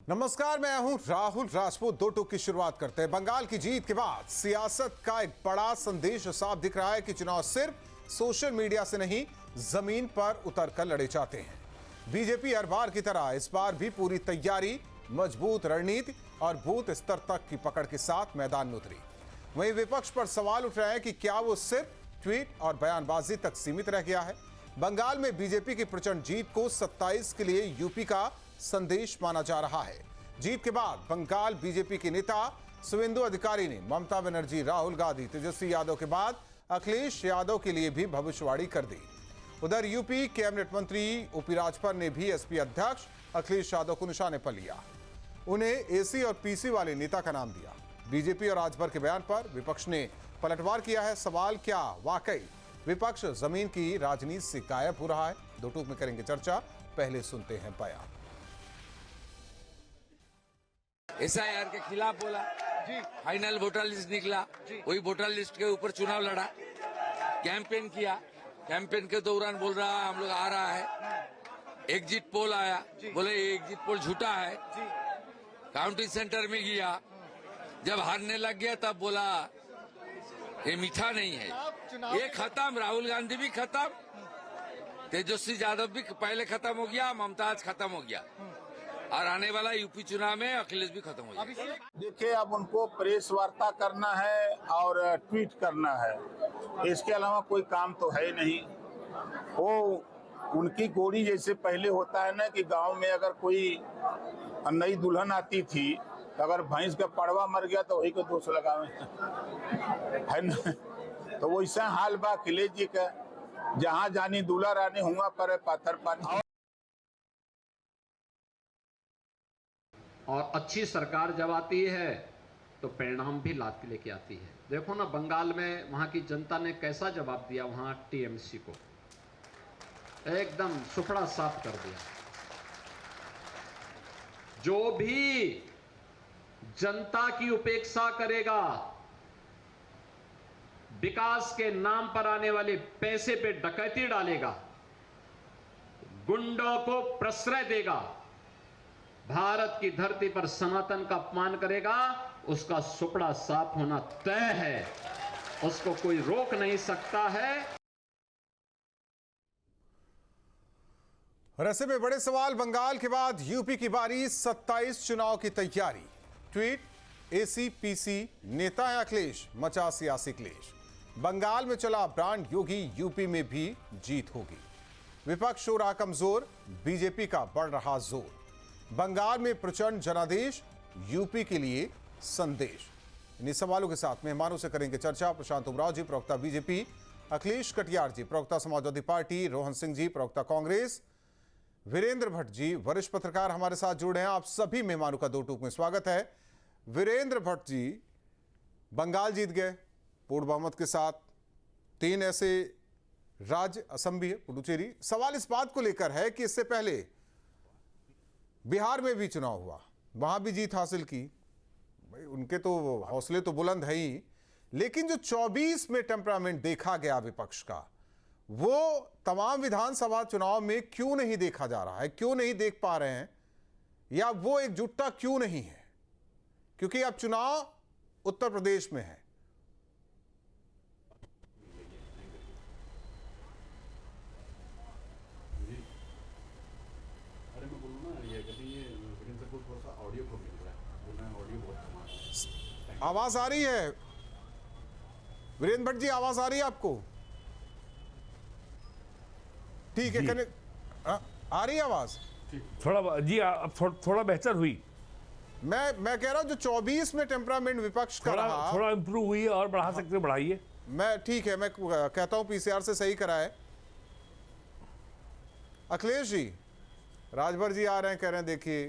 नमस्कार, मैं हूं राहुल राजपूत। दो टूक की शुरुआत करते हैं। बंगाल की जीत के बाद सियासत का एक बड़ा संदेश साफ दिख रहा है कि चुनाव सिर्फ सोशल मीडिया से नहीं, जमीन पर उतरकर लड़े जाते हैं। बीजेपी हर बार की तरह इस बार भी पूरी तैयारी, मजबूत रणनीति और बूथ स्तर तक की पकड़ के साथ मैदान में उतरी। वहीं विपक्ष पर सवाल उठ रहे हैं कि क्या वो सिर्फ ट्वीट और बयानबाजी तक सीमित रह गया है। बंगाल में बीजेपी की प्रचंड जीत को 27 के लिए यूपी का संदेश माना जा रहा है। जीत के बाद बंगाल बीजेपी के नेता शुवेंदु अधिकारी ने ममता बनर्जी, राहुल गांधी, तेजस्वी यादव के बाद अखिलेश यादव के लिए भी भविष्यवाणी कर दी। उधर यूपी कैबिनेट मंत्री ओपी राजभर ने भी एसपी अध्यक्ष अखिलेश यादव को निशाने पर लिया। उन्हें एसी और पीसी वाले नेता का नाम दिया। बीजेपी और राजभर के बयान पर विपक्ष ने पलटवार किया है। सवाल, क्या वाकई विपक्ष जमीन की राजनीति से गायब हो रहा है? दो टूक में करेंगे चर्चा। पहले सुनते हैं बयान। एसआईआर के खिलाफ बोला जी, फाइनल वोटर लिस्ट निकला, वही वोटर लिस्ट के ऊपर चुनाव लड़ा, कैंपेन किया। कैंपेन के दौरान बोल रहा हम लोग आ रहा है। एग्जिट पोल आया, बोले एग्जिट पोल झूठा है। काउंटिंग सेंटर में गया, जब हारने लग गया तब बोला ये मीठा नहीं है। ये खत्म, राहुल गांधी भी खत्म, तेजस्वी यादव भी पहले खत्म हो गया, ममताज खत्म हो गया, और आने वाला यूपी चुनाव में अखिलेश भी खत्म हो जाएगा। देखिए, अब उनको प्रेस वार्ता करना है और ट्वीट करना है, इसके अलावा कोई काम तो है नहीं। वो उनकी गोली जैसे पहले होता है ना कि गांव में अगर कोई नई दुल्हन आती थी, अगर भैंस का पड़वा मर गया तो वही को दोष लगावे, है ना। तो वैसा हाल बा अखिलेश जी का। जहाँ जानी दूल्हा रानी हुआ पर पाथर पानी। और अच्छी सरकार जब आती है तो परिणाम भी लाद के लेके आती है। देखो ना, बंगाल में वहां की जनता ने कैसा जवाब दिया। वहां टीएमसी को एकदम सुपड़ा साफ कर दिया। जो भी जनता की उपेक्षा करेगा, विकास के नाम पर आने वाले पैसे पे डकैती डालेगा, गुंडों को प्रश्रय देगा, भारत की धरती पर सनातन का अपमान करेगा, उसका सुपड़ा साफ होना तय है। उसको कोई रोक नहीं सकता है। और ऐसे में बड़े सवाल। बंगाल के बाद यूपी की बारी। 27 चुनाव की तैयारी, ट्वीट, एसी पीसी, नेता है अखिलेश, मचा सियासी क्लेश। बंगाल में चला ब्रांड योगी, यूपी में भी जीत होगी। विपक्ष हो रहा कमजोर, बीजेपी का बढ़ रहा जोर। बंगाल में प्रचंड जनादेश, यूपी के लिए संदेश। इन्हीं सवालों के साथ मेहमानों से करेंगे चर्चा। प्रशांत उमराव जी, प्रवक्ता बीजेपी, अखिलेश कटियार जी, प्रवक्ता समाजवादी पार्टी, रोहन सिंह जी, प्रवक्ता कांग्रेस, वीरेंद्र भट्ट जी, वरिष्ठ पत्रकार हमारे साथ जुड़े हैं। आप सभी मेहमानों का दो टूक में स्वागत है। वीरेंद्र भट्ट जी, बंगाल जीत गए पूर्ण बहुमत के साथ। 3 ऐसे राज्य, असम भी है, पुडुचेरी। सवाल इस बात को लेकर है कि इससे पहले बिहार में भी चुनाव हुआ, वहां भी जीत हासिल की। भाई, उनके तो हौसले तो बुलंद है ही, लेकिन जो 24 में टेम्परामेंट देखा गया विपक्ष का, वो तमाम विधानसभा चुनाव में क्यों नहीं देखा जा रहा है? क्यों नहीं देख पा रहे हैं? या वो एकजुटता क्यों नहीं है? क्योंकि अब चुनाव उत्तर प्रदेश में है। आवाज आ रही है वीरेंद्र भट्ट जी? आवाज आ रही है आपको? ठीक है, आ रही है आवाज? थोड़ा जी, अब थोड़ा बेहतर हुई। मैं कह रहा हूं जो 24 में टेम्परामेंट विपक्ष का रहा, थोड़ा इंप्रूव हुई है और बढ़ा सकते, बढ़ाइए। मैं ठीक है, मैं कहता हूं पीसीआर से सही कराए। अखिलेश जी, राजभर जी आ रहे हैं, कह रहे हैं देखिए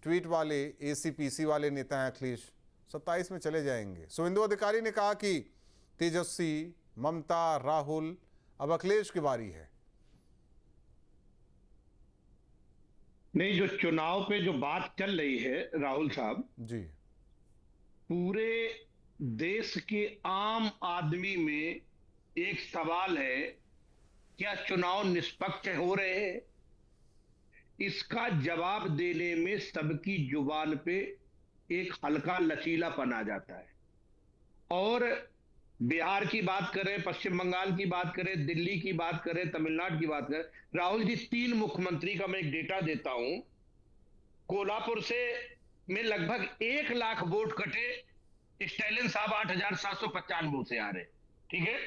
ट्वीट वाले, एसी पीसी वाले नेता हैं अखिलेश, 27 में चले जाएंगे। शुवेंदु अधिकारी ने कहा कि तेजस्वी, ममता, राहुल, अब अखिलेश की बारी है। नहीं, जो चुनाव पे जो बात चल रही है राहुल साहब जी, पूरे देश के आम आदमी में एक सवाल है, क्या चुनाव निष्पक्ष हो रहे हैं? इसका जवाब देने में सबकी जुबान पे एक हल्का लचीलापन आ जाता है। और बिहार की बात करें, पश्चिम बंगाल की बात करें, दिल्ली की बात करें, तमिलनाडु की बात करें, राहुल जी 3 मुख्यमंत्री का मैं एक डेटा देता हूं। कोल्हापुर से में लगभग 1 लाख वोट कटे, स्टैलिन साहब 8,795 वोट से आ रहे, ठीक है।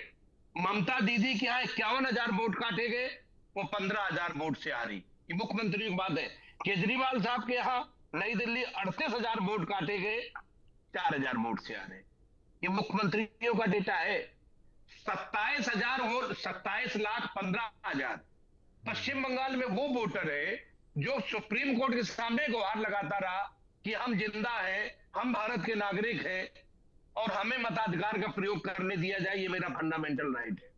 ममता दीदी के यहाँ 51,000 वोट काटे गए, वो 15,000 वोट से आ रही। ये मुख्यमंत्री की बात है। केजरीवाल साहब के यहाँ नई दिल्ली 38,000 वोट काटे गए, 4,000 वोट से आ रहे। ये मुख्यमंत्रियों का डेटा है। 27,000 वोट, 27,15,000 पश्चिम बंगाल में वो वोटर है जो सुप्रीम कोर्ट के सामने गुहार लगाता रहा कि हम जिंदा हैं, हम भारत के नागरिक हैं और हमें मताधिकार का प्रयोग करने दिया जाए, ये मेरा फंडामेंटल राइट है।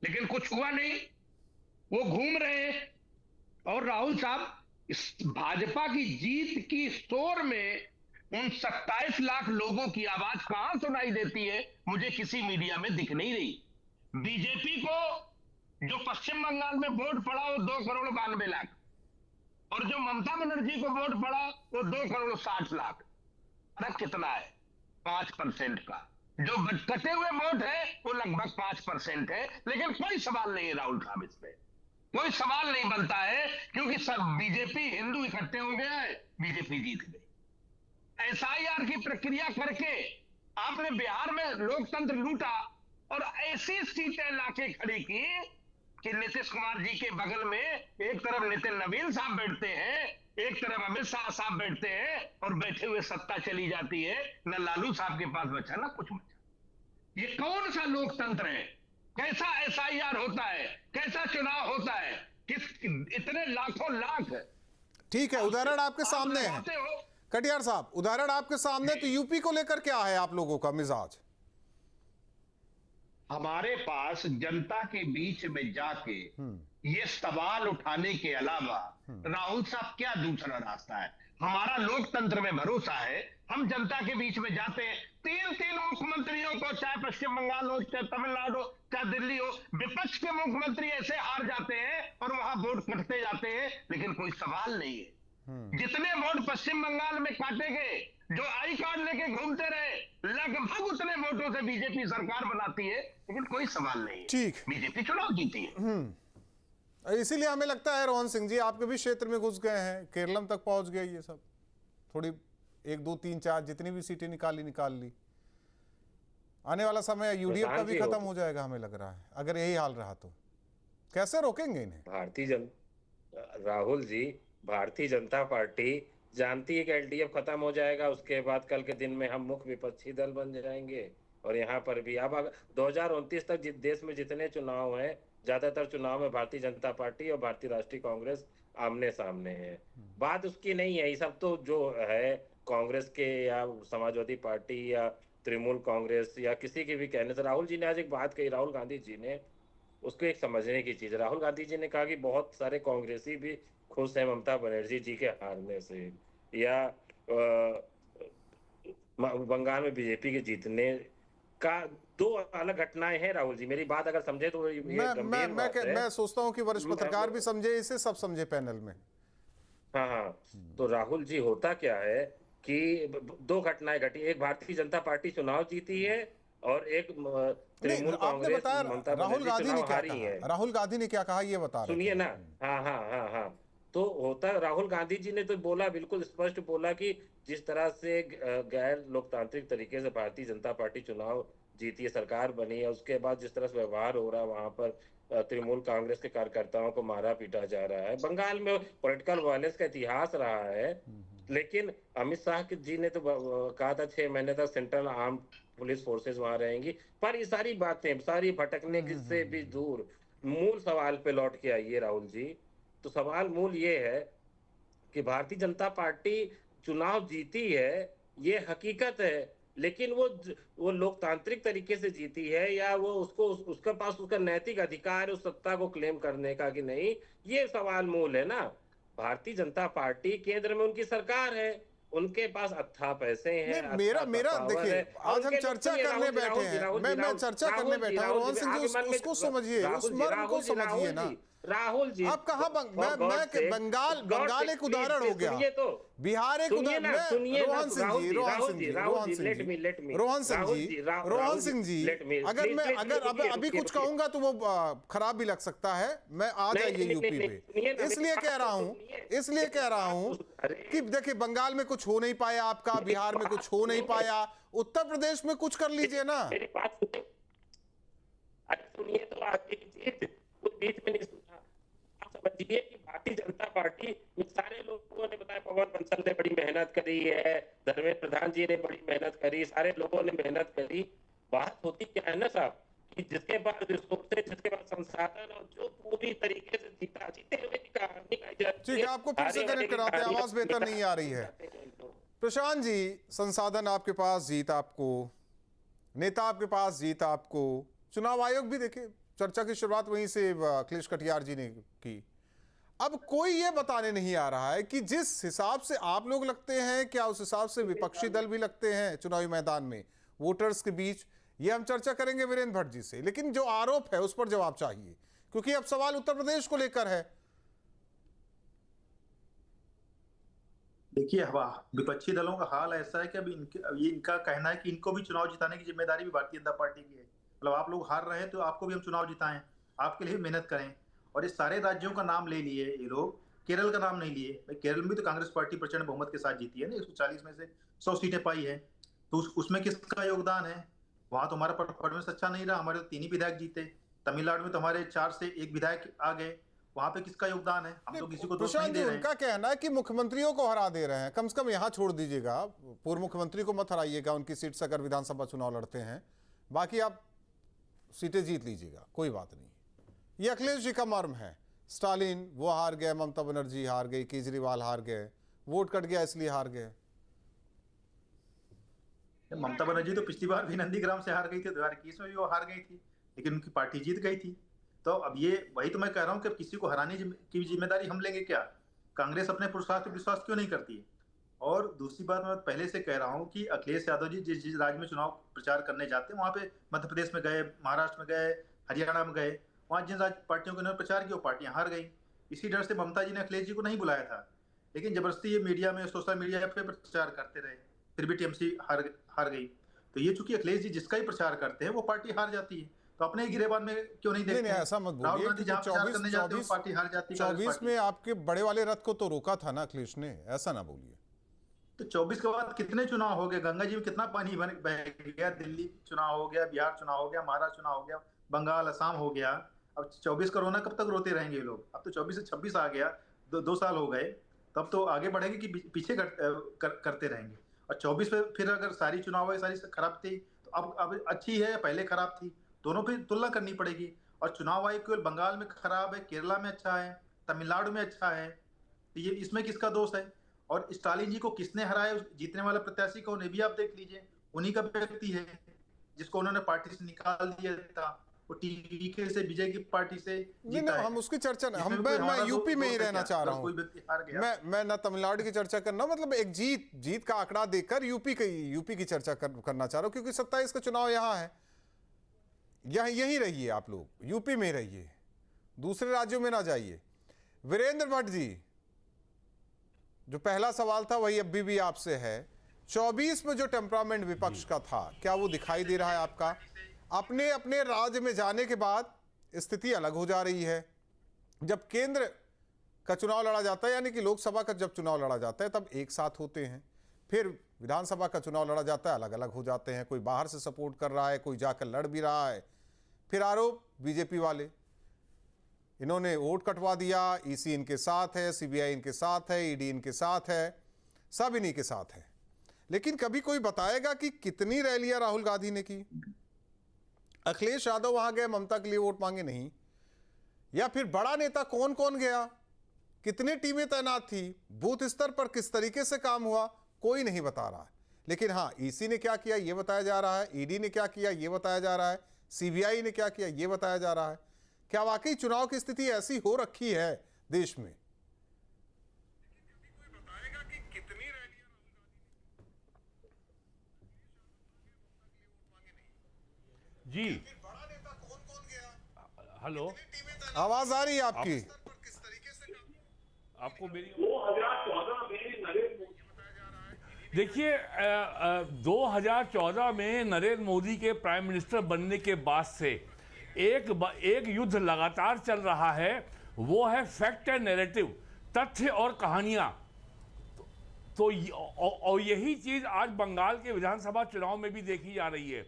लेकिन कुछ हुआ नहीं, वो घूम रहे हैं। और राहुल साहब, इस भाजपा की जीत की शोर में उन 27 लाख लोगों की आवाज कहां सुनाई देती है, मुझे किसी मीडिया में दिख नहीं रही। बीजेपी को जो पश्चिम बंगाल में वोट पड़ा वो 2,92,00,000 और जो ममता बनर्जी को वोट पड़ा वो 2,60,00,000। फर्क कितना है? 5% का। जो कटे हुए वोट है वो लगभग 5% है। लेकिन कोई सवाल नहीं है राहुल साहब, इस पे कोई सवाल नहीं बनता है, क्योंकि सब बीजेपी हिंदू इकट्ठे हो गया है, बीजेपी जीत गई। एसआईआर की प्रक्रिया करके आपने बिहार में लोकतंत्र लूटा और ऐसी सीटें लाके खड़ी की कि नीतीश कुमार जी के बगल में एक तरफ नितिन नवीन साहब बैठते हैं, एक तरफ अमित शाह साहब बैठते हैं और बैठे हुए सत्ता चली जाती है। न लालू साहब के पास बचा ना कुछ बचा। ये कौन सा लोकतंत्र है? कैसा एसआईआर होता है? कैसा चुनाव होता है? किस इतने लाखों लाख। ठीक है, उदाहरण आपके सामने है कटियार साहब, उदाहरण आपके सामने। तो यूपी को लेकर क्या है आप लोगों का मिजाज? हमारे पास जनता के बीच में जाके ये सवाल उठाने के अलावा राहुल साहब क्या दूसरा रास्ता है? हमारा लोकतंत्र में भरोसा है। हम जनता के बीच में जाते हैं। 3 मुख्यमंत्रियों को, चाहे पश्चिम बंगाल हो, चाहे तमिलनाडु हो, चाहे दिल्ली हो, विपक्ष के मुख्यमंत्री ऐसे हार जाते हैं और वहां वोट कटते जाते हैं, लेकिन कोई सवाल नहीं है। जितने वोट पश्चिम बंगाल में काटे गए, जो आई कार्ड लेके घूमते रहे, लगभग उतने वोटों से बीजेपी सरकार बनाती है, लेकिन कोई सवाल नहीं है। ठीक, बीजेपी चुनाव जीती है। इसीलिए हमें लगता है रोहन सिंह जी आपके भी क्षेत्र में घुस गए हैं, केरलम तक पहुंच गए ये सब। थोड़ी 1, 2, 3, 4 जितनी भी सीटें निकाल ली। आने वाला समय यूडीएफ का भी खत्म हो जाएगा हमें लग रहा है, अगर यही हाल रहा तो। कैसे रोकेंगे इन्हें? राहुल जी, भारतीय जनता पार्टी जानती है कि एलडीएफ खत्म हो जाएगा, उसके बाद कल के दिन में हम मुख्य विपक्षी दल बन जाएंगे। और यहाँ पर भी अब 2029 तक देश में जितने चुनाव हैं, ज्यादातर चुनाव में भारतीय जनता पार्टी और भारतीय राष्ट्रीय कांग्रेस आमने सामने है। बात उसकी नहीं है। ये सब तो जो है कांग्रेस के या समाजवादी पार्टी या तृणमूल कांग्रेस या किसी के भी कहने से। राहुल जी ने आज एक बात कही, राहुल गांधी जी ने, उसको एक समझने की चीज। राहुल गांधी जी ने कहा कि बहुत सारे कांग्रेसी भी खुश है ममता बनर्जी जी के हारने से, या बंगाल में बीजेपी के जीतने का। 2 अलग घटनाएं हैं राहुल जी, मेरी बात अगर समझे तो ये गंभीर बात है। मैं सोचता हूं कि वरिष्ठ पत्रकार भी समझे इसे, सब समझे पैनल में। हाँ, तो राहुल जी, होता क्या है कि 2 घटनाएं घटी। एक भारतीय जनता पार्टी चुनाव जीती है और एक तृणमूल कांग्रेस ममता बनर्जी चुनाव हारी है। राहुल गांधी ने क्या कहा ये बता रहे, सुनिए ना। हाँ। तो होता, राहुल गांधी जी ने तो बोला, बिल्कुल स्पष्ट बोला कि जिस तरह से गैर लोकतांत्रिक तरीके से भारतीय जनता पार्टी चुनाव जीती है, सरकार बनी है, उसके बाद जिस तरह से व्यवहार हो रहा है वहां पर, तृणमूल कांग्रेस के कार्यकर्ताओं को मारा पीटा जा रहा है। बंगाल में पॉलिटिकल वायलेंस का इतिहास रहा है। लेकिन अमित शाह जी ने तो कहा था 6 महीने तक सेंट्रल आर्म पुलिस फोर्सेस वहां रहेंगी। पर ये सारी बातें सारी भटकने से भी दूर मूल सवाल पे लौट के आइए राहुल जी। तो सवाल मूल ये है कि भारतीय जनता पार्टी चुनाव जीती है, ये हकीकत है, लेकिन वो लोकतांत्रिक तरीके से जीती है या वो उसके पास उसका नैतिक अधिकार है उस सत्ता को क्लेम करने का कि नहीं, ये सवाल मूल है ना। भारतीय जनता पार्टी केंद्र में उनकी सरकार है, उनके पास अथाह पैसे हैं। मेरा देखिए, आज हम चर्चा करने बैठे हैं, मैं चर्चा करने बैठा हूं। रोहन सिंह जी, उसको समझिए, उस मर्म को समझिए ना। राहुल जी अब कहाँ बंगाल एक उदाहरण हो गया, सुनिए तो, बिहार एक सुनिए उदाहरण। ना, सुनिए ना, रोहन सिंह जी, अगर मैं अभी कुछ कहूंगा तो वो खराब भी लग सकता है। मैं आ जाइए यूपी पे, इसलिए कह रहा हूं कि देखिए बंगाल में कुछ हो नहीं पाया आपका, बिहार में कुछ हो नहीं पाया, उत्तर प्रदेश में कुछ कर लीजिए ना। मेरी बात सुनिए तो आगे कुछ बीच में नहीं सुना। आप समझिए कि भारतीय जनता पार्टी में सारे लोगों ने बताया, पवन बंसल ने बड़ी मेहनत करी है, धर्मेंद्र प्रधान जी ने बड़ी मेहनत करी, सारे लोगों ने मेहनत करी। बात होती क्या है ना साहब, कि जिसके पास रिसोर्सेज, जिसके पास संसाधन और जो पूरी तरीके से जीते हुए की कहानी ठीक है, आपको फिर से कनेक्ट कराते हैं, आवाज बेहतर नहीं आ रही है। प्रशांत जी, संसाधन आपके पास, जीत आपको, नेता आपके पास, जीत आपको, चुनाव आयोग भी देखिए, चर्चा की शुरुआत वहीं से अखिलेश कटियार जी ने की। अब कोई ये बताने नहीं आ रहा है कि जिस हिसाब से आप लोग लगते हैं, क्या उस हिसाब से विपक्षी दल भी लगते हैं चुनावी मैदान में वोटर्स के बीच? ये हम चर्चा करेंगे वीरेंद्र भट्ट जी से, लेकिन जो आरोप है उस पर जवाब चाहिए, क्योंकि अब सवाल उत्तर प्रदेश को लेकर है। देखिए, विपक्षी दलों का हाल ऐसा है कि अब इनका कहना है कि इनको भी चुनाव जिताने की जिम्मेदारी भी भारतीय जनता पार्टी की है। मतलब आप लोग हार रहे हैं तो आपको भी हम चुनाव जिताएं, आपके लिए मेहनत करें। और इस सारे राज्यों का नाम ले लिए ये लोग, केरल का नाम नहीं लिए। भाई केरल में भी तो कांग्रेस पार्टी प्रचंड बहुमत के साथ जीती है ना, 140 में से 100 सीटें पाई है, तो उसमें किसका योगदान है? वहां तो हमारा परफॉर्मेंस अच्छा नहीं रहा, हमारे 3 ही विधायक जीते। तमिलनाडु में तो हमारे 4 से 1 विधायक आ गए, वहां पे किसका योगदान है? हम तो किसी को दोष नहीं दे रहे हैं। उनका कहना है कि मुख्यमंत्रियों को हरा दे रहे हैं, कम से कम यहाँ छोड़ दीजिएगा, पूर्व मुख्यमंत्री को मत हराइएगा उनकी सीट से अगर विधानसभा चुनाव लड़ते हैं, बाकी आप सीटें जीत लीजिएगा, कोई बात नहीं। ये अखिलेश जी का मर्म है। स्टालिन वो हार गए, ममता बनर्जी हार गई, केजरीवाल हार गए, वोट कट गया इसलिए हार गए। ममता बनर्जी तो पिछली बार भी नंदीग्राम से हार गई थी, 2021 में भी वो हार गई थी, लेकिन उनकी पार्टी जीत गई थी। तो अब ये वही तो मैं कह रहा हूँ कि किसी को हराने की जिम्मेदारी हम लेंगे क्या? कांग्रेस अपने पुरुषार्थ पर विश्वास क्यों नहीं करती है? और दूसरी बात मैं पहले से कह रहा हूँ कि अखिलेश यादव जी जिस राज्य में चुनाव प्रचार करने जाते हैं, वहाँ पे मध्य प्रदेश में गए, महाराष्ट्र में गए, हरियाणा में गए, वहाँ जिन पार्टियों के उन्होंने प्रचार किया वो पार्टियां हार गई। इसी डर से ममता जी ने अखिलेश जी को नहीं बुलाया था, लेकिन जबरदस्ती ये मीडिया में, सोशल मीडिया पे प्रचार करते रहे, फिर भी टीएमसी हार गई। तो ये चूंकि अखिलेश जी जिसका ही प्रचार करते हैं वो पार्टी हार जाती है, तो अपने ही गिरेबान में क्यों नहीं देखते? नहीं, ऐसा मत बोलिए कि 24 में आपके बड़े वाले रथ को तो रोका था ना अखिलेश ने, ऐसा ना बोलिए। तो 24 के बाद कितने चुनाव हो गए? गंगा जी में कितना पानी बह गया? दिल्ली चुनाव हो गया, बिहार चुनाव हो गया, महाराष्ट्र चुनाव हो गया, बंगाल, असम हो गया। अब 24 का रोना कब तक रोते रहेंगे ये लोग? अब तो 24 से 26 आ गया, 2 साल हो गए, तब तो आगे बढ़ेंगे कि पीछे करते रहेंगे? और 24 में फिर अगर सारी चुनाव है, सारी खराब थी, तो अब अच्छी है, पहले खराब थी, दोनों पे तुलना करनी पड़ेगी। और चुनाव आयोग केवल बंगाल में खराब है, केरला में अच्छा है, तमिलनाडु में अच्छा है, तो ये इसमें किसका दोष है? और स्टालिन जी को किसने हराया? जीतने वाला प्रत्याशी कौन है भी आप देख लीजिए, उन्हीं का व्यक्ति है जिसको उन्होंने पार्टी से निकाल दिया था, वो टीवीके से, विजय की पार्टी से जीता है। हम उसकी चर्चा नहीं, मैं यूपी में ही रहना चाह रहा हूँ। मैं ना तमिलनाडु की चर्चा करना, मतलब एक जीत का आंकड़ा देखकर यूपी की चर्चा करना चाह रहा हूँ, क्योंकि 27 का चुनाव यहाँ है, यहीं रहिए आप लोग, यूपी में रहिए, दूसरे राज्यों में ना जाइए। वीरेंद्र भट्ट जी, जो पहला सवाल था वही अभी भी आपसे है। 24 में जो टेम्परामेंट विपक्ष का था, क्या वो दिखाई दे रहा है आपका? अपने अपने राज्य में जाने के बाद स्थिति अलग हो जा रही है। जब केंद्र का चुनाव लड़ा जाता है, यानी कि लोकसभा का जब चुनाव लड़ा जाता है, तब एक साथ होते हैं, फिर विधानसभा का चुनाव लड़ा जाता है, अलग अलग हो जाते हैं। कोई बाहर से सपोर्ट कर रहा है, कोई जाकर लड़ भी रहा है। फिर आरोप बीजेपी वाले, इन्होंने वोट कटवा दिया, ईसी इनके साथ है, सीबीआई इनके साथ है, ईडी इनके साथ है, सब इन्हीं के साथ है। लेकिन कभी कोई बताएगा कि कितनी रैलियां राहुल गांधी ने की? अखिलेश यादव वहां गए ममता के लिए वोट मांगे नहीं? या फिर बड़ा नेता कौन कौन गया, कितनी टीमें तैनात थी, बूथ स्तर पर किस तरीके से काम हुआ, कोई नहीं बता रहा है। लेकिन हाँ, ईसी ने क्या किया ये बताया जा रहा है, ईडी ने क्या किया ये बताया जा रहा है, सीबीआई ने क्या किया ये बताया जा रहा है। क्या वाकई चुनाव की स्थिति ऐसी हो रखी है देश में? जी, हेलो, आवाज आ रही है आपकी। आपको मेरी 2014 में नरेंद्र मोदी देखिए 2014 में नरेंद्र मोदी के प्राइम मिनिस्टर बनने के बाद से एक युद्ध लगातार चल रहा है, वो है फैक्ट एंड नैरेटिव, तथ्य और कहानियां। तो और यही चीज आज बंगाल के विधानसभा चुनाव में भी देखी जा रही है।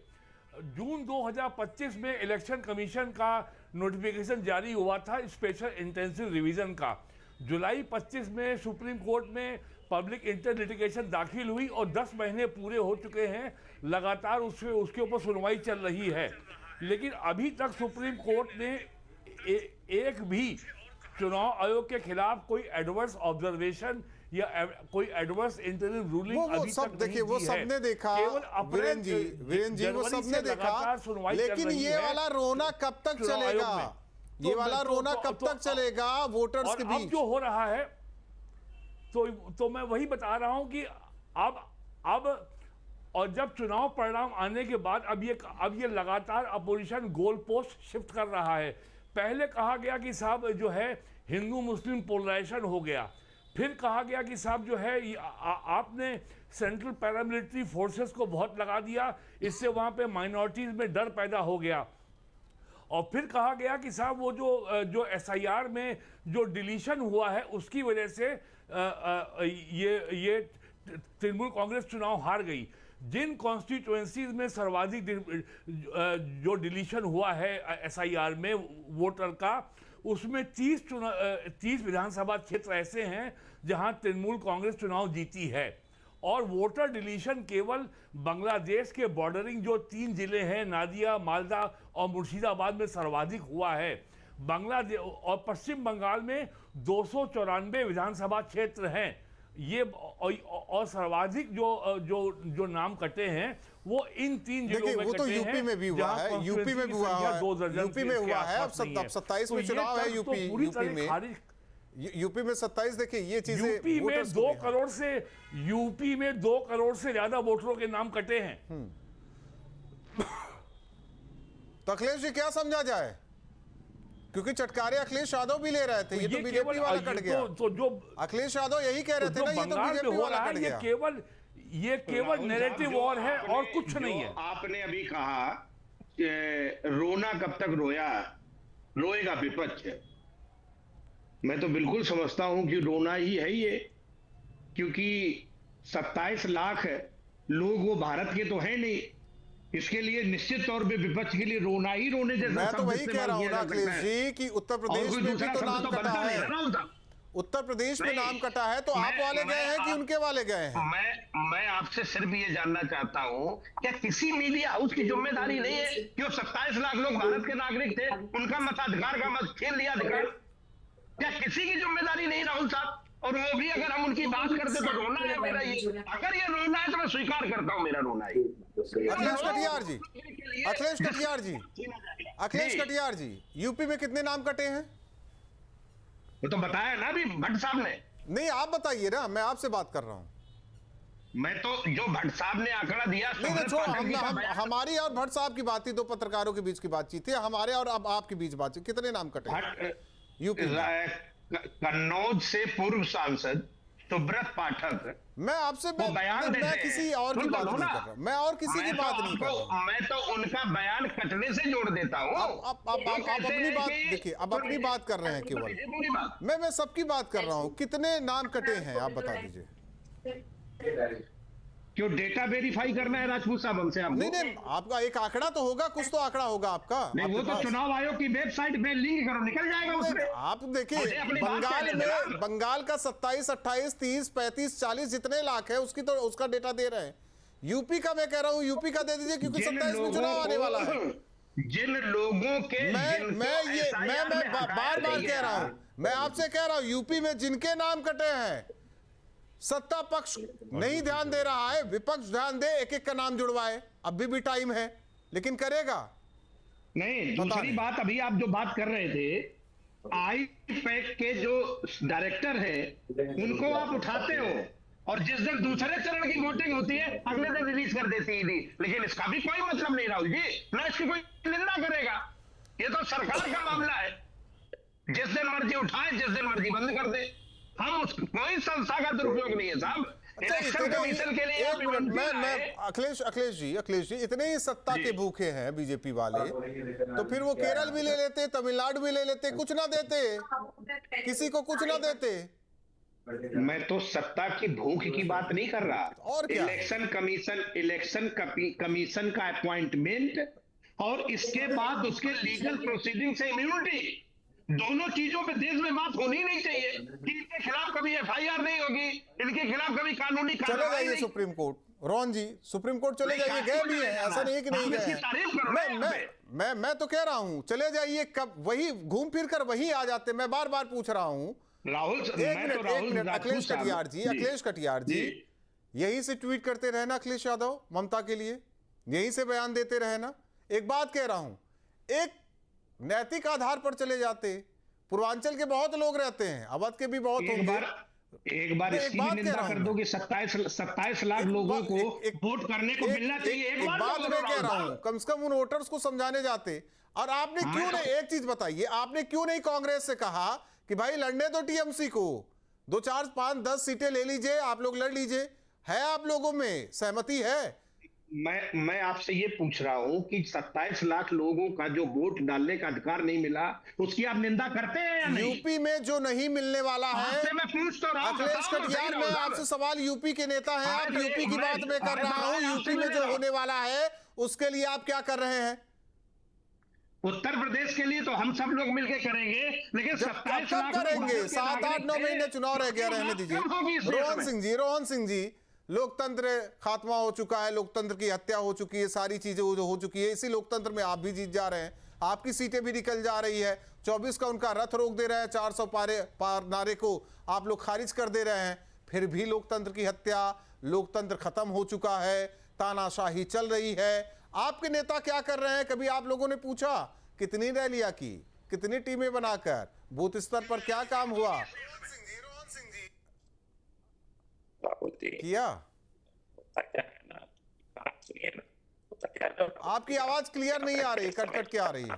जून 2025 में इलेक्शन कमीशन का नोटिफिकेशन जारी हुआ था स्पेशल इंटेंसिव रिवीजन का। जुलाई 25 में सुप्रीम कोर्ट में पब्लिक इंटर लिटिगेशन दाखिल हुई और 10 महीने पूरे हो चुके हैं, लगातार उसके ऊपर सुनवाई चल रही है। लेकिन अभी तक सुप्रीम कोर्ट ने एक भी चुनाव आयोग के खिलाफ कोई एडवर्स ऑब्जर्वेशन या कोई एडवर्स इंटरिम रूलिंग अभी सब तक देखिए, वो सबने देखा वीरेंद्र जी, वो सबने देखा। लेकिन ये वाला रोना कब तक चलेगा? ये वाला रोना कब तक चलेगा वोटर्स के बीच? अब जो हो रहा है तो मैं वही बता रहा हूं कि अब और जब चुनाव परिणाम आने के बाद अब ये लगातार अपोजिशन गोल पोस्ट शिफ्ट कर रहा है। पहले कहा गया कि साहब जो है हिंदू मुस्लिम पोलराइजेशन हो गया, फिर कहा गया कि साहब जो है आपने सेंट्रल पैरामिलिट्री फोर्सेस को बहुत लगा दिया, इससे वहां पे माइनॉरिटीज में डर पैदा हो गया। और फिर कहा गया कि साहब वो जो एसआईआर में जो डिलीशन हुआ है उसकी वजह से ये तृणमूल कांग्रेस चुनाव हार गई। जिन कॉन्स्टिट्यूएंसीज में सर्वाधिक जो डिलीशन हुआ है एसआईआर में वोटर का, उसमें 30 विधानसभा क्षेत्र ऐसे हैं जहां तृणमूल कांग्रेस चुनाव जीती है। और वोटर डिलीशन केवल बांग्लादेश के बॉर्डरिंग जो 3 जिले हैं नादिया, मालदा और मुर्शिदाबाद में सर्वाधिक हुआ है। बांग्लादेश और पश्चिम बंगाल में 294 विधानसभा क्षेत्र हैं। ये और सर्वाधिक जो नाम कटे हैं वो इन 3 जिलों में वो तो यूपी में भी हुआ है, यूपी में भी हुआ है, यूपी में हुआ है। अब 27 में चुनाव है यूपी में, यूपी में 27। देखिए ये चीजें यूपी में 2 करोड़ से ज्यादा वोटरों के नाम कटे हैं। तो अखिलेश जी क्या समझा जाए? क्योंकि चटकारे अखिलेश यादव भी ले रहे थे, ये तो बीजेपी वाला कट गया। तो जो अखिलेश यादव यही कह रहे थे ना, ये तो बीजेपी वाला कट गया। ये केवल नैरेटिव वॉर है और कुछ नहीं है। आपने अभी कहा रोना कब तक रोएगा विपक्ष। मैं तो बिल्कुल समझता हूं कि रोना ही है ये, क्योंकि 27 लाख लोग वो भारत के तो है नहीं। इसके लिए निश्चित तौर पे विपक्ष के लिए रोना ही रोने जैसा। मैं तो वही कह रहा हूं ना अखिलेश जी कि उत्तर प्रदेश में भी तो नाम कटा है, उत्तर प्रदेश में नाम कटा है, तो आप वाले गए हैं कि उनके वाले गए हैं? मैं आपसे सिर्फ ये जानना चाहता हूं, क्या किसी मीडिया हाउस की जिम्मेदारी नहीं है कि वो 27 लाख लोग भारत के नागरिक थे, उनका मताधिकार का मत छीन लिया अधिकार? क्या किसी की जिम्मेदारी नहीं राहुल साहब? और वो भी अगर हम उनकी बात करते तो रोना है मेरा ये, अगर ये रोना है तो मैं स्वीकार करता हूं मेरा रोना है। अखिलेश कटियार जी, यूपी में कितने नाम कटे हैं? वो तो बताया ना अभी भट्ट साहब ने। नहीं आप बताइए ना, मैं आपसे बात कर रहा हूं। मैं तो जो भट्ट साहब ने आंकड़ा दिया, नहीं हमारी और भट्ट साहब की बात थी, 2 पत्रकारों के बीच की बातचीत थी, हमारे और अब आपके बीच बातचीत। कितने नाम कटे यूपी? कन्नौज से पूर्व सांसद सुब्रत पाठक, मैं आपसे मैं किसी और की बात नहीं कर रहा, मैं और किसी की बात नहीं कर रहा। मैं तो उनका बयान कटने से जोड़ देता हूं। आप अपनी बात देखिए, अब अपनी बात कर रहे हैं केवल, मैं सबकी बात कर रहा हूं। कितने नाम कटे हैं आप बता दीजिए। क्यों डेटा वेरीफाई करना है राजपूत साहब हमसे? आपको नहीं आपका एक आंकड़ा तो होगा, कुछ तो आंकड़ा होगा आपका। नहीं वो तो चुनाव आयोग की वेबसाइट में लिंक करो, निकल जाएगा उसमें। आप देखिए बंगाल का 27, 28, 30, 35, 40 जितने लाख है उसका डेटा दे रहे हैं। यूपी का मैं कह रहा हूं, यूपी का दे दीजिए क्योंकि 27 में चुनाव आने वाला है। जिन लोगों के मैं बार कह रहा हूं, मैं आपसे कह रहा हूं यूपी में जिनके नाम कटे हैं, सत्ता पक्ष नहीं ध्यान दे रहा है, विपक्ष ध्यान दे, एक एक का नाम जुड़वाए। अभी भी टाइम है, लेकिन करेगा नहीं। दूसरी बात, अभी आप जो बात कर रहे थे, आई-पैक के जो डायरेक्टर है उनको आप उठाते हो और जिस दिन दूसरे चरण की वोटिंग होती है अगले दिन रिलीज कर देती है। लेकिन इसका भी कोई मतलब नहीं राहुल जी, ना इसकी कोई निंदा करेगा। ये तो सरकार का मामला है। जिस दिन मर्जी उठाए, जिस दिन मर्जी बंद कर दे। हम उस कोई संस्था का दुरुपयोग नहीं है साहब। इलेक्शन कमीशन के लिए एक मिनट, मैं अखिलेश जी इतने ही सत्ता के भूखे हैं बीजेपी वाले, तो फिर वो केरल भी ले लेते, तमिलनाडु भी ले लेते, कुछ ना देते, किसी को कुछ ना देते। मैं तो सत्ता की भूख की बात नहीं कर रहा। और क्या? इलेक्शन कमीशन का अपॉइंटमेंट और इसके बाद उसके लीगल प्रोसीडिंग से इम्यूनिटी, दोनों चीजों पे देश में बात होनी नहीं चाहिए कि इनके खिलाफ कभी एफआईआर नहीं होगी, इनके खिलाफ कभी कानूनी चले कार्रवाई जाइए नहीं। सुप्रीम कोर्ट, रोहन जी सुप्रीम कोर्ट चले जाइए, गए भी हैं, ऐसा नहीं है कि नहीं हम गए इसकी तारीफ कर रहे हैं हैं। मैं तो कह रहा हूं चले जाइए, कब वही घूम फिर कर वही आ जाते। मैं बार बार पूछ रहा हूं। राहुल, एक मिनट अखिलेश कटियार जी यही से ट्वीट करते रहे ना अखिलेश यादव ममता के लिए, यही से बयान देते रहे ना। एक बात कह रहा हूं, एक नैतिक आधार पर चले जाते। पूर्वांचल के बहुत लोग रहते हैं, अवध के भी बहुत होंगे। एक बार इसकी भी निंदा कर दो कि 27 लाख लोगों को वोट करने को मिलना चाहिए। एक बात मैं कह रहा हूं, कम से कम उन वोटर्स को समझाने जाते। और आपने क्यों नहीं, एक चीज बताइए, आपने क्यों नहीं कांग्रेस से कहा कि भाई लड़ने दो टीएमसी को, 2, 4, 5, 10 सीटें ले लीजिए, आप लोग लड़ लीजिए। है आप लोगों में सहमति है? मैं आपसे ये पूछ रहा हूं कि 27 लाख लोगों का जो वोट डालने का अधिकार नहीं मिला, उसकी आप निंदा करते हैं या नहीं? यूपी में जो नहीं मिलने वाला है, आपसे मैं पूछ तो रहा हूं, अखिलेश कटियार, मैं आपसे सवाल, यूपी के नेता हैं आप, यूपी की बात मैं कर रहा हूं। यूपी में जो होने वाला है उसके लिए आप क्या कर रहे हैं? उत्तर प्रदेश के लिए तो हम सब लोग मिलकर करेंगे, लेकिन 27 लाख करेंगे, 7, 8, 9 महीने चुनाव रह गया, रहने दीजिए। रोहन सिंह जी, लोकतंत्र खात्मा हो चुका है, लोकतंत्र की हत्या हो चुकी है, सारी चीजें जो हो चुकी है, इसी लोकतंत्र में आप भी जीत जा रहे हैं, आपकी सीटें भी निकल जा रही है। 24 का उनका रथ रोक दे रहे हैं, 400 पार नारे को आप लोग खारिज कर दे रहे हैं। फिर भी लोकतंत्र की हत्या, लोकतंत्र खत्म हो चुका है, तानाशाही चल रही है। आपके नेता क्या कर रहे हैं? कभी आप लोगों ने पूछा कितनी रैलियां की, कितनी टीमें बनाकर, बूथ स्तर पर क्या काम हुआ किया? आपकी आवाज क्लियर नहीं आ रही, कट कट के आ रही है।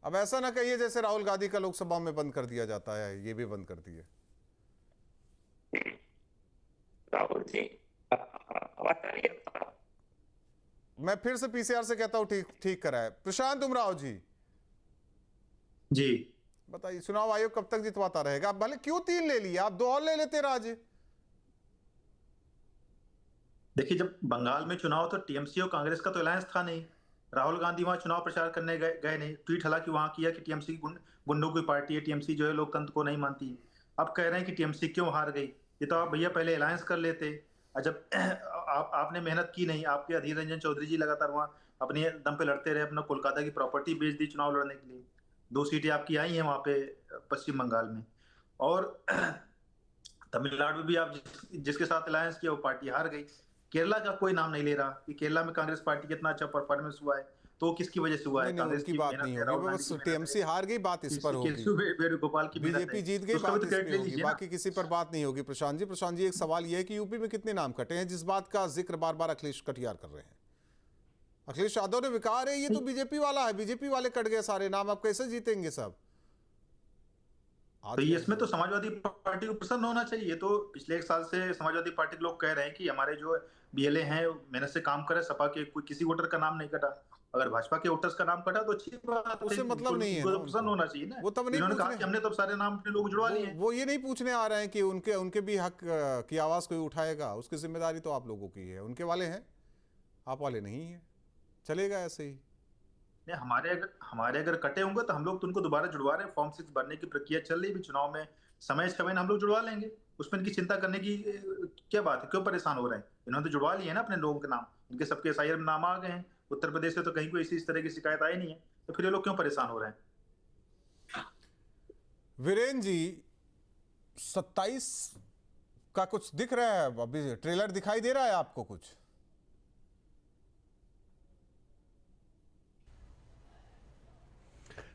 अब ऐसा ना कहिए जैसे राहुल गांधी का लोकसभा में बंद कर दिया जाता है, ये भी बंद कर दिए। राहुल जी मैं फिर से पीसीआर से कहता हूं ठीक करा है। प्रशांत उमराव जी बताइए, चुनाव आयोग कब तक जितवाता रहेगा? आप भले क्यों 3 ले लिए, आप 2 और ले लेते राज। देखिए, जब बंगाल में चुनाव तो टीएमसी और कांग्रेस का तो अलायंस था नहीं। राहुल गांधी वहां चुनाव प्रचार करने गए नहीं। ट्वीट हालांकि वहां किया कि टीएमसी गुंडों की पार्टी है, टीएमसी जो है लोकतंत्र को नहीं मानती। अब कह रहे हैं कि टीएमसी क्यों हार गई? ये तो आप भैया पहले अलायंस कर लेते। जब आपने मेहनत की नहीं, आपके अधीर रंजन चौधरी जी लगातार वहां अपने दम पे लड़ते रहे, अपना कोलकाता की प्रॉपर्टी बेच दी चुनाव लड़ने के लिए। 2 सीटें आपकी आई हैं वहां पे पश्चिम बंगाल में, और तमिलनाडु में भी आप जिसके साथ अलायंस किया वो पार्टी हार गई। केरला का कोई नाम नहीं ले रहा कि केरला में कांग्रेस पार्टी कितना अच्छा परफॉर्मेंस हुआ है, तो किसकी वजह से हुआ है? कांग्रेस की बात नहीं होगी, बस टीएमसी हार गई, बात इस पर होगी। वेणुगोपाल की बीजेपी जीत गई, बात इसमें होगी, बाकी किसी पर बात नहीं होगी। प्रशांत जी एक सवाल यह है कि यूपी में कितने नाम कटे हैं, जिस बात का जिक्र बार बार अखिलेश कटियार कर रहे हैं। अखिलेश यादव ने विकार है, ये तो बीजेपी वाला है, बीजेपी वाले कट गए सारे नाम, आप कैसे जीतेंगे सब? तो इसमें तो समाजवादी पार्टी को प्रसन्न होना चाहिए। तो पिछले 1 साल से समाजवादी पार्टी के लोग कह रहे हैं कि हमारे जो बीएलए हैं मेहनत से काम करे, सपा के कोई किसी वोटर का नाम नहीं कटा। अगर भाजपा के वोटर्स का नाम कटा तो अच्छी बात, उससे मतलब नहीं है, प्रसन्न होना चाहिए ना। वो तब नहीं उन्होंने कहा कि हमने तब सारे नाम अपने लोग जुड़वा लिए। वो ये नहीं पूछने आ रहे हैं कि उनके भी हक की आवाज कोई उठाएगा, उसकी जिम्मेदारी तो आप लोगों की है। उनके वाले हैं, आप वाले नहीं है, चलेगा ऐसे ही। हमारे अगर कटे होंगे तो हम लोग तो उनको दोबारा जुड़वा रहे हैं। फॉर्म 6 भरने की प्रक्रिया चल रही है, चुनाव में समय हम लोग जुड़वा लेंगे, उसमें इनकी चिंता करने की क्या बात है? क्यों परेशान हो रहे हैं? इन्होंने तो जुड़वा लिए ना अपने लोगों के नाम, इनके सबके एसआईआर में नाम आ गए हैं। उत्तर प्रदेश से तो कहीं कोई इस तरह की शिकायत आई नहीं है, तो फिर ये लोग क्यों परेशान हो रहे हैं? वीरेंद्र जी, 27 का कुछ दिख रहा है, अभी ट्रेलर दिखाई दे रहा है आपको कुछ?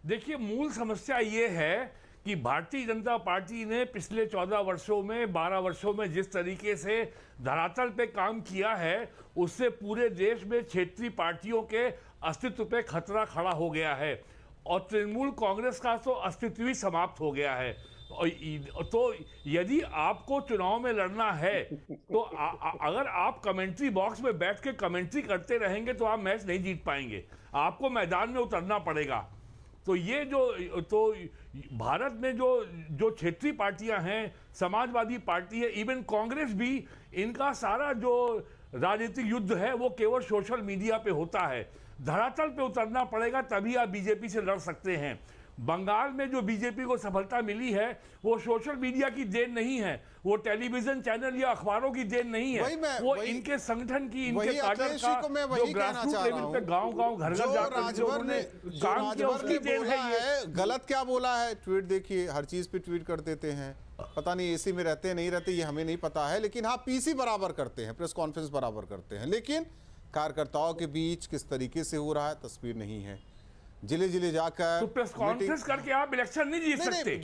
देखिए, मूल समस्या ये है कि भारतीय जनता पार्टी ने पिछले 14 वर्षों में, 12 वर्षों में जिस तरीके से धरातल पे काम किया है, उससे पूरे देश में क्षेत्रीय पार्टियों के अस्तित्व पे खतरा खड़ा हो गया है और तृणमूल कांग्रेस का तो अस्तित्व ही समाप्त हो गया है। तो यदि आपको चुनाव में लड़ना है तो अगर आप कमेंट्री बॉक्स में बैठ के कमेंट्री करते रहेंगे तो आप मैच नहीं जीत पाएंगे, आपको मैदान में उतरना पड़ेगा। तो ये तो भारत में जो क्षेत्रीय पार्टियां हैं, समाजवादी पार्टी है, इवन कांग्रेस भी, इनका सारा जो राजनीतिक युद्ध है वो केवल सोशल मीडिया पे होता है। धरातल पे उतरना पड़ेगा, तभी आप बीजेपी से लड़ सकते हैं। बंगाल में जो बीजेपी को सफलता मिली है वो सोशल मीडिया की देन नहीं है, वो टेलीविजन चैनल या अखबारों की देन नहीं है, वो इनके संगठन की, इनके कार्डर का जो ग्रासरूट लेवल पे गांव-गांव घर-घर जाकर जो उन्होंने काम किया उसकी देन है। गलत क्या बोला है? ट्वीट देखिए, हर चीज पे ट्वीट कर देते हैं, पता नहीं एसी में रहते नहीं रहते ये हमें नहीं पता है, लेकिन हाँ पीसी बराबर करते हैं, प्रेस कॉन्फ्रेंस बराबर करते हैं, लेकिन कार्यकर्ताओं के बीच किस तरीके से हो रहा है तस्वीर नहीं है। जिले जिले जाकर तो प्रेस कॉन्फ्रेंस करके आप इलेक्शन नहीं जीत सकते। नहीं,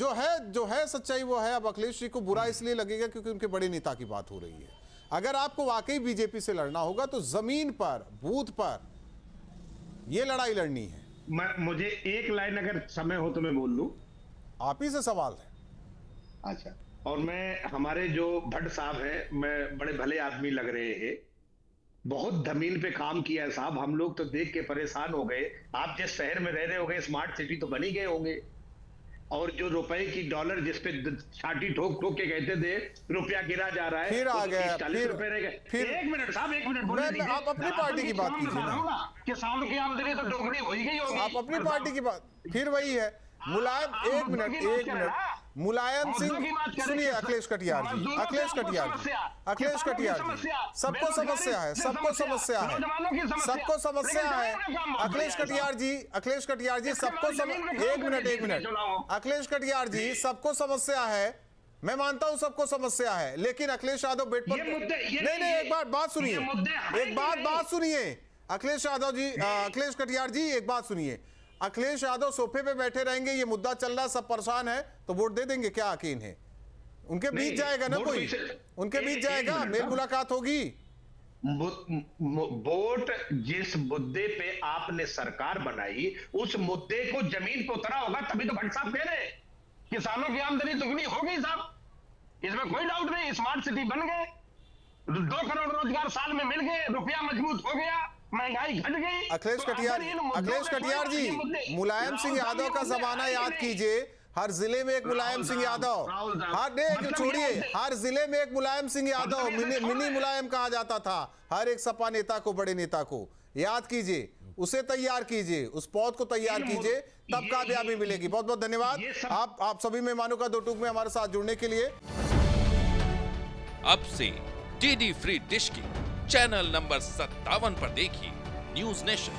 जो है सच्चाई वो है। अब अखिलेश जी को बुरा इसलिए लगेगा क्योंकि उनके बड़े नेता की बात हो रही है। अगर आपको वाकई बीजेपी से लड़ना होगा तो जमीन पर, बूथ पर ये लड़ाई लड़नी है। मुझे एक लाइन अगर समय हो तो मैं बोल लूं। आप ही से सवाल है। अच्छा, और मैं, हमारे जो भट्ट साहब हैं, मैं बड़े भले आदमी लग रहे हैं, बहुत जमीन पे काम किया है साहब। हम लोग तो देख के परेशान हो गए। आप जिस शहर में रह रहे होंगे स्मार्ट सिटी तो बन ही गए होंगे, और जो रुपए की डॉलर जिस पे छाती ठोक ठोक के कहते थे रुपया गिरा जा रहा है, फिर आ गया, 40 रुपए रह गए। फिर एक मिनट साहब, एक मिनट, आप अपनी पार्टी की बात कीजिए ना। किसानों की आमदनी तो दोगुनी हो ही गई होगी। आप अपनी पार्टी की बात, फिर वही है मुलायम। एक मिनट, मुलायम सिंह, सुनिए अखिलेश कटियार जी, अखिलेश कटियार जी, सबको समस्या है, सबको समस्या है, सबको समस्या है। अखिलेश कटियार जी, अखिलेश कटियार जी, सबको एक मिनट, अखिलेश कटियार जी, सबको समस्या है, मैं मानता हूं सबको समस्या है, लेकिन अखिलेश यादव बेट पर नहीं, एक बात सुनिए, एक बात सुनिए अखिलेश यादव जी, अखिलेश कटियार जी, एक बात सुनिए। अखिलेश यादव सोफे पे बैठे रहेंगे, ये मुद्दा चल रहा है, सब परेशान है, तो वोट दे देंगे क्या? यकीन है उनके बीच जाएगा ना, कोई उनके बीच जाएगा, मेल मुलाकात होगी। वोट जिस मुद्दे पे आपने सरकार बनाई उस मुद्दे को जमीन पे उतरा होगा, तभी तो भट्ट साहब कह रहे हैं किसानों की आमदनी दुगनी हो गई साहब, इसमें कोई डाउट नहीं। स्मार्ट सिटी बन गए, 2 करोड़ रोजगार साल में मिल गए, रुपया मजबूत हो गया, महंगाई घट गई। अखिलेश कटियार जी, मुलायम सिंह यादव का जमाना याद कीजिए। हर जिले में एक मुलायम सिंह यादव, छोड़िए, हर जिले में एक मुलायम सिंह यादव, मिनी मुलायम कहा जाता था हर एक सपा नेता को, बड़े नेता को। याद कीजिए, उसे तैयार कीजिए, उस पौध को तैयार कीजिए, तब कामयाबी मिलेगी। बहुत बहुत धन्यवाद आप सभी मेहमानों का 2 टूक में हमारे साथ जुड़ने के लिए। अब से डीडी फ्री डिश की चैनल नंबर 57 पर देखिए न्यूज नेशन।